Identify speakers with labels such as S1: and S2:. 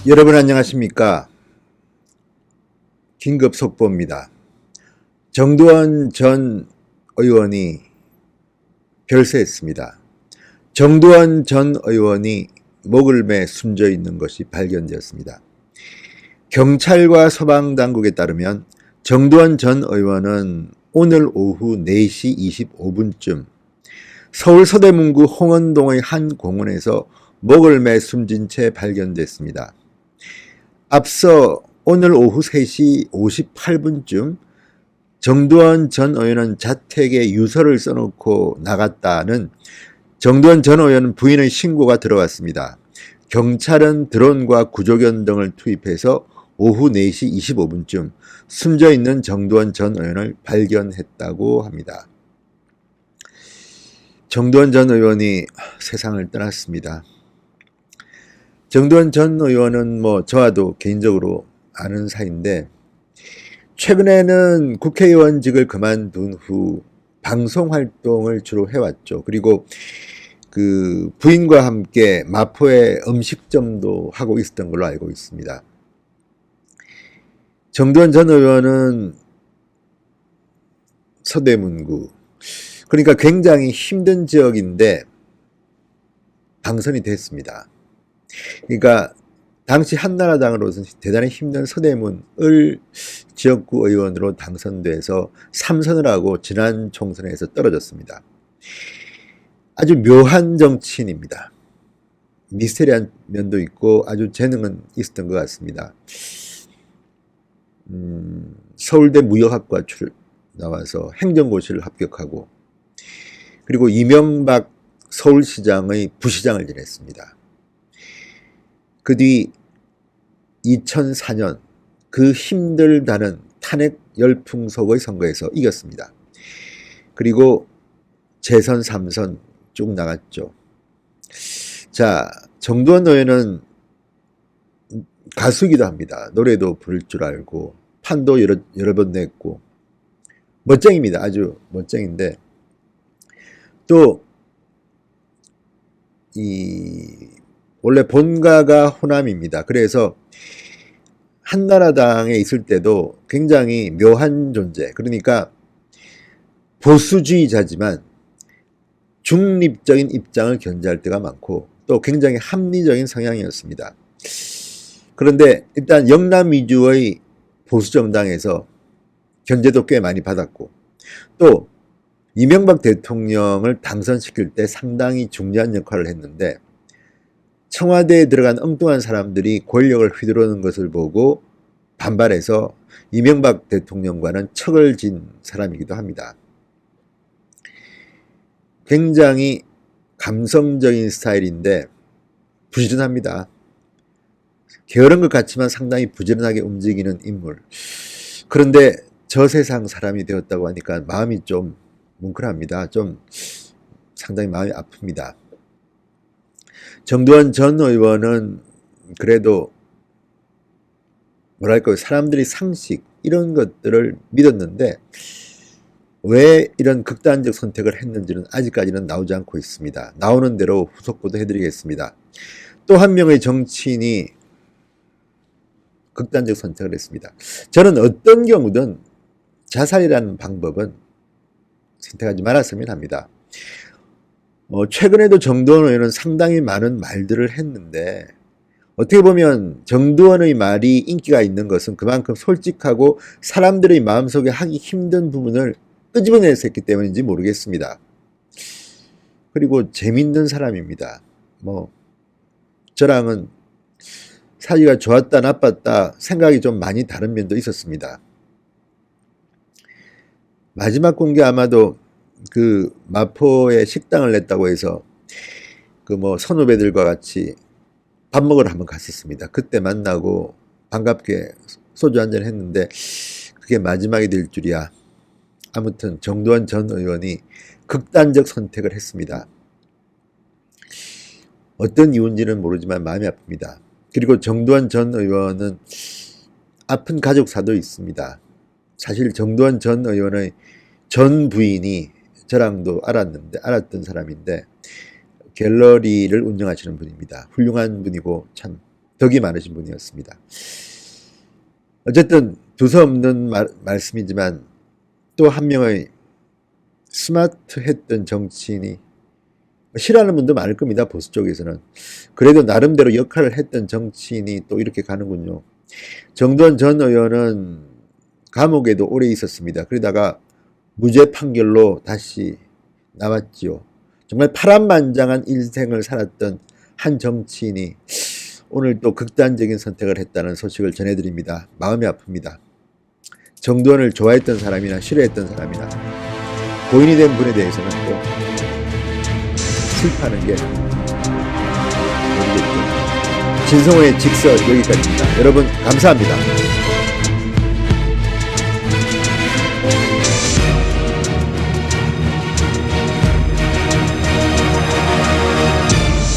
S1: 여러분 안녕하십니까? 긴급 속보입니다. 정두원 전 의원이 별세했습니다. 정두원 전 의원이 목을 매 숨져 있는 것이 발견되었습니다. 경찰과 소방당국에 따르면 정두원 전 의원은 오늘 오후 4시 25분쯤 서울 서대문구 홍언동의 한 공원에서 목을 매 숨진 채 발견됐습니다. 앞서 오늘 오후 3시 58분쯤 정두원 전 의원은 자택에 유서를 써놓고 나갔다는 정두원 전 의원 부인의 신고가 들어왔습니다. 경찰은 드론과 구조견 등을 투입해서 오후 4시 25분쯤 숨져있는 정두원 전 의원을 발견했다고 합니다. 정두원 전 의원이 세상을 떠났습니다. 정두원 전 의원은 저와도 개인적으로 아는 사이인데 최근에는 국회의원직을 그만둔 후 방송활동을 주로 해왔죠. 그리고 그 부인과 함께 마포에 음식점도 하고 있었던 걸로 알고 있습니다. 정두원 전 의원은 서대문구, 그러니까 굉장히 힘든 지역인데 당선이 됐습니다. 그러니까 당시 한나라당으로서는 대단히 힘든 서대문을 지역구 의원으로 당선돼서 3선을 하고 지난 총선에서 떨어졌습니다. 아주 묘한 정치인입니다. 미스테리한 면도 있고 아주 재능은 있었던 것 같습니다. 서울대 무역학과 나와서 행정고시를 합격하고 그리고 이명박 서울시장의 부시장을 지냈습니다. 그 뒤 2004년 그 힘들다는 탄핵 열풍 속의 선거에서 이겼습니다. 그리고 재선 3선 쭉 나갔죠. 자, 정두원 의원은 가수이기도 합니다. 노래도 부를 줄 알고 판도 여러 번 냈고 멋쟁입니다. 아주 멋쟁인데 또 원래 본가가 호남입니다. 그래서 한나라당에 있을 때도 굉장히 묘한 존재, 그러니까 보수주의자지만 중립적인 입장을 견지할 때가 많고 또 굉장히 합리적인 성향이었습니다. 그런데 일단 영남 위주의 보수정당에서 견제도 꽤 많이 받았고 또 이명박 대통령을 당선시킬 때 상당히 중요한 역할을 했는데 청와대에 들어간 엉뚱한 사람들이 권력을 휘두르는 것을 보고 반발해서 이명박 대통령과는 척을 진 사람이기도 합니다. 굉장히 감성적인 스타일인데 부지런합니다. 게으른 것 같지만 상당히 부지런하게 움직이는 인물. 그런데 저 세상 사람이 되었다고 하니까 마음이 좀 뭉클합니다. 좀 상당히 마음이 아픕니다. 정두원 전 의원은 그래도 뭐랄까요, 사람들이 상식 이런 것들을 믿었는데 왜 이런 극단적 선택을 했는지는 아직까지는 나오지 않고 있습니다. 나오는 대로 후속 보도해드리겠습니다. 또 한 명의 정치인이 극단적 선택을 했습니다. 저는 어떤 경우든 자살이라는 방법은 선택하지 말았으면 합니다. 최근에도 정두원 의원은 상당히 많은 말들을 했는데 어떻게 보면 정두원의 말이 인기가 있는 것은 그만큼 솔직하고 사람들의 마음속에 하기 힘든 부분을 끄집어내서 했기 때문인지 모르겠습니다. 그리고 재밌는 사람입니다. 저랑은 사이가 좋았다 나빴다 생각이 좀 많이 다른 면도 있었습니다. 마지막 공개 아마도 그 마포에 식당을 냈다고 해서 그 선후배들과 같이 밥 먹으러 한번 갔었습니다. 그때 만나고 반갑게 소주 한잔 했는데 그게 마지막이 될 줄이야. 아무튼 정두원 전 의원이 극단적 선택을 했습니다. 어떤 이유인지는 모르지만 마음이 아픕니다. 그리고 정두원 전 의원은 아픈 가족사도 있습니다. 사실 정두원 전 의원의 전 부인이 저랑도 알았던 사람인데 갤러리를 운영하시는 분입니다. 훌륭한 분이고 참 덕이 많으신 분이었습니다. 어쨌든 두서없는 말씀이지만 또 한 명의 스마트했던 정치인이, 싫어하는 분도 많을 겁니다. 보수 쪽에서는. 그래도 나름대로 역할을 했던 정치인이 또 이렇게 가는군요. 정두원 전 의원은 감옥에도 오래 있었습니다. 그러다가 무죄 판결로 다시 나왔지요. 정말 파란만장한 인생을 살았던 한 정치인이 오늘 또 극단적인 선택을 했다는 소식을 전해드립니다. 마음이 아픕니다. 정두원을 좋아했던 사람이나 싫어했던 사람이나 고인이 된 분에 대해서는 또 슬퍼하는 게 모르겠죠. 진성호의 직설 여기까지입니다. 여러분 감사합니다.